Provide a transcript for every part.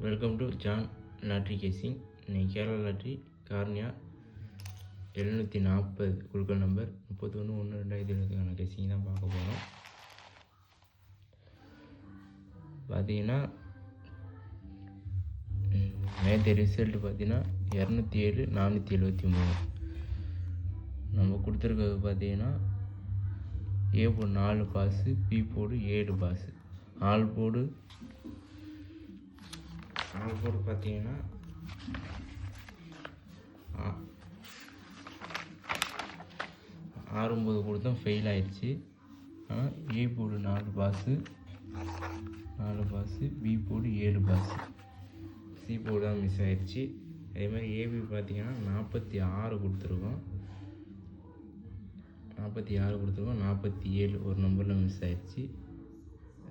Welcome to John lottery கேசிங். இன்றைக்கி Kerala lottery cornea 740 குழுக்கள் number 31/1/2020 கேசிங் தான் பார்க்க போகிறோம். பார்த்தீங்கன்னா நேற்று ரிசல்ட்டு பார்த்தீங்கன்னா 207 473. நம்ம கொடுத்துருக்கிறது பார்த்தீங்கன்னா A board 4 pass, B board 7 pass. All board பார்த்தீங்கன்னா 6-9 கொடுத்தோம், ஃபெயில் ஆயிடுச்சு. ஆனால் A board 4 pass, B board 7 pass, C board தான் மிஸ் ஆயிடுச்சு. அதே மாதிரி ஏபி பார்த்தீங்கன்னா 46 கொடுத்துருக்கோம், 47 ஒரு நம்பரில் மிஸ் ஆயிடுச்சு.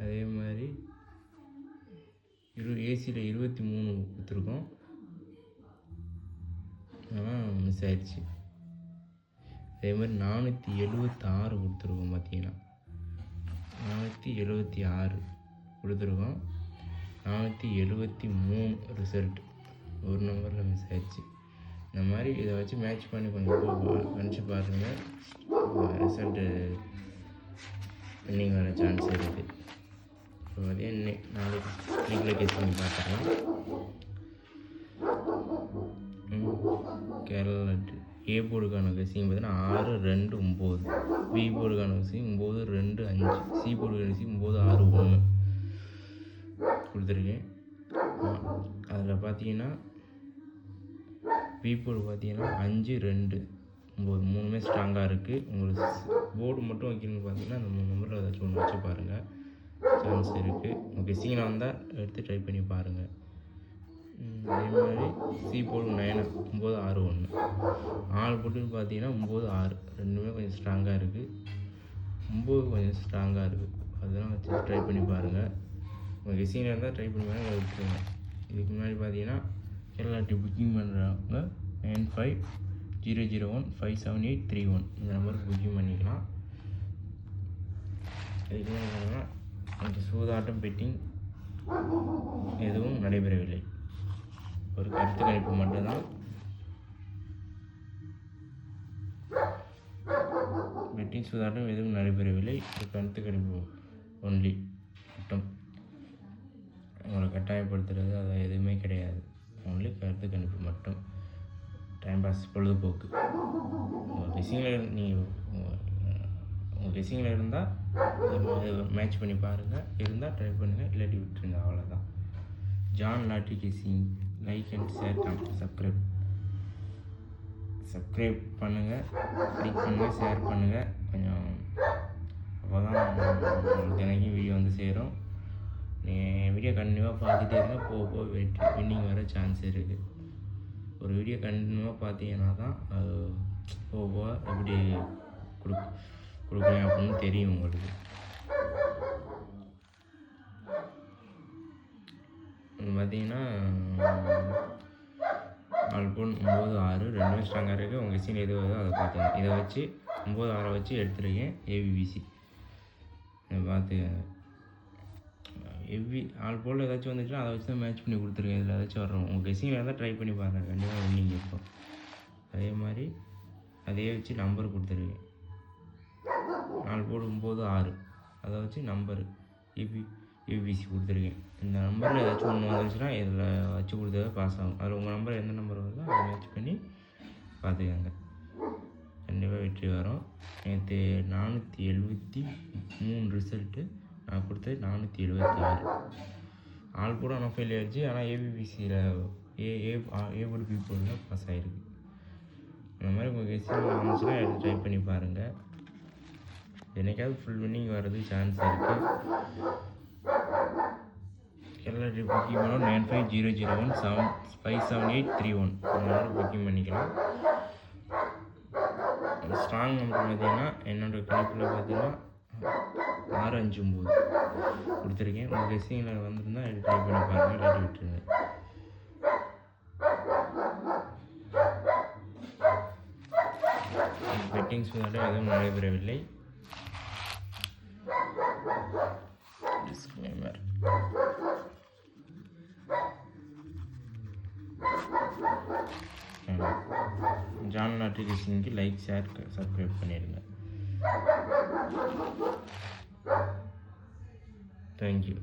அதே மாதிரி ஏசியில் 23 கொடுத்துருக்கோம், ஆனால் மிஸ் ஆயிடுச்சு. அதே மாதிரி 476 கொடுத்துருக்கோம். பார்த்தீங்கன்னா 476 கொடுத்துருக்கோம், 473 ரிசல்ட் ஒரு நம்பரில் மிஸ் ஆயிடுச்சு. இந்த மாதிரி இதை வச்சு மேட்ச் பண்ணி கொஞ்சம் கணிச்சு பாருங்கள், ரிசல்ட்டு இன்னைக்கு வர சான்ஸ் இருக்குது. இப்போ பார்த்தீங்கன்னா நாளைக்கு கேஸ் பண்ணி பார்த்துக்கலாம். கேரளா ஏ போர்டுக்கான கசிங் பார்த்தீங்கன்னா 6, 2, 9, பி போர்டுக்கான கசிங் 9, 2, 5, சி போர்டுக்கான கசிங் 9, 6, 1 கொடுத்துருக்கேன். அதில் பார்த்தீங்கன்னா பி போர்டு பார்த்தீங்கன்னா 5, 2, 9 மூணுமே ஸ்ட்ராங்காக இருக்குது. உங்களுக்கு போர்டு மட்டும் வைக்கணும்னு பார்த்தீங்கன்னா அந்த 3 நம்பரில் ஏதாச்சும் ஒன்று வச்சு பாருங்கள், சான்ஸ் இருக்குது. உங்கள் கெஸ்ஸிங்கில் வந்தால் எடுத்து ட்ரை பண்ணி பாருங்கள். அதே மாதிரி சி போர்டு 9, 9, 6, 1. ஆல் போட்டுன்னு பார்த்தீங்கன்னா 9, 6 ரெண்டுமே கொஞ்சம் ஸ்ட்ராங்காக இருக்குது, 9 கொஞ்சம் ஸ்ட்ராங்காக இருக்குது. அதெல்லாம் வச்சு ட்ரை பண்ணி பாருங்கள். உங்கள் கெஸ்ஸிங்கில் இருந்தால் ட்ரை பண்ணி பாருங்கள், விட்டுருங்க. இதுக்கு முன்னாடி பார்த்தீங்கன்னா கேரளா டி புக்கிங் பண்ணுறவங்க 9500157831 இந்த நம்பருக்கு புக்கிங் பண்ணிக்கலாம். இதுக்கு என்னென்னா கொஞ்சம் சூதாட்டம் பெட்டிங் எதுவும் நடைபெறவில்லை, ஒரு கருத்து கணிப்பு மட்டும்தான். பெட்டிங் சூதாட்டம் எதுவும் நடைபெறவில்லை, ஒரு கருத்து கணிப்பு ஒன்லி மட்டும். உங்களை கட்டாயப்படுத்துறது அது எதுவுமே கிடையாது, ஒன்லி கருத்து கணிப்பு மட்டும். டைம் பாஸ், பொழுதுபோக்கு. உங்கள் கெஸ்ஸிங்கில் இருந்தால் மேட்ச் பண்ணி பாருங்கள், இருந்தால் ட்ரை பண்ணுங்கள், இல்லாட்டி விட்டுருங்க, அவ்வளோதான். John lottery casing. Like and share, comment, subscribe பண்ணுங்கள், லைக் பண்ணுங்கள், ஷேர் பண்ணுங்கள். கொஞ்சம் அப்போ தான் உங்களுக்கு தினைக்கும் வீடியோ வந்து சேரும். நீங்கள் வீடியோ கண்டினியூவாக பார்த்துட்டே இருங்க, போக வின்னிங் வர சான்ஸ் இருக்குது. ஒரு வீடியோ கண்டினியூவாக பார்த்தீங்கன்னா தான் அது போக எப்படி கொடுக்குறேன் அப்படின்னு தெரியும் உங்களுக்கு. பார்த்தீங்கன்னா ஆல்போன் 9, 6 ரெண்டுமே ஸ்ட்ராங்காக இருக்குது. உங்கள் கெஸ்ஸிங் எது வருதோ அதை பார்த்துங்க. இதை வச்சு 9, 6 வச்சு எடுத்துருக்கேன். ஏபிபிசி பார்த்து ஆல் போல் ஏதாச்சும் வந்துச்சுன்னா அதை வச்சு தான் மேட்ச் பண்ணி கொடுத்துருக்கேன். இதில் ஏதாச்சும் வர்றோம். உங்கள் கெஸ்ஸிங்கில் இருந்தால் ட்ரை பண்ணி பாருங்கள், கண்டிப்பாக வின்னிங் இருக்கும். அதே மாதிரி அதையே வச்சு நம்பர் கொடுத்துருக்கேன். ஆல் போர்டு 9, 6 அதை வச்சு நம்பரு ஏபிசி கொடுத்துருக்கேன். இந்த நம்பரில் ஏதாச்சும் ஒன்று வந்துருச்சுன்னா இதில் வச்சு கொடுத்ததை பாஸ் ஆகும். அதில் உங்கள் நம்பர் எந்த நம்பர் வருதோ அதை மேட்ச் பண்ணி பார்த்துக்கங்க, கண்டிப்பாக வெற்றி வரும். நேற்று 473 ரிசல்ட்டு, நான் கொடுத்தது 476. ஆல் கூட ஆனால் ஃபெயில் ஆகிடுச்சு, ஆனால் ஏபிபிசியில் ஏபோர்டு பி போர்டில் பாஸ் ஆகிருக்கு. அந்த மாதிரி உங்கள் கெஸ்ஸிங் வந்துச்சுன்னா எடுத்து ட்ரை பண்ணி பாருங்கள். என்னைக்காவது ஃபுல் வின்னிங் வர்றது சான்ஸ் இருக்குது. கேரளா ட்ரிப் புக்கிங் பண்ணோம் 9500175781 அந்த மாதிரி புக்கிங் பண்ணிக்கலாம். ஸ்ட்ராங் நம்பர் பார்த்தீங்கன்னா என்னோடய கணிப்பில் பார்த்தீங்கன்னா 6, 5, 9 கொடுத்துருக்கேன். உங்கள் கெஸ்ஸிங்கில் வந்திருந்தால் எடுத்து ட்ரை பண்ணி பாருங்கள், இல்லாட்டி விட்டுருங்க. பெட்டிங்ஸ் வந்து எதுவும் நடைபெறவில்லை. டிஸ்க்ளைமர். சேனல் நோட்டிஃபிகேஷனுக்கு லைக் ஷேர் சப்ஸ்கிரைப் பண்ணிடுங்க. தேங்க்யூ.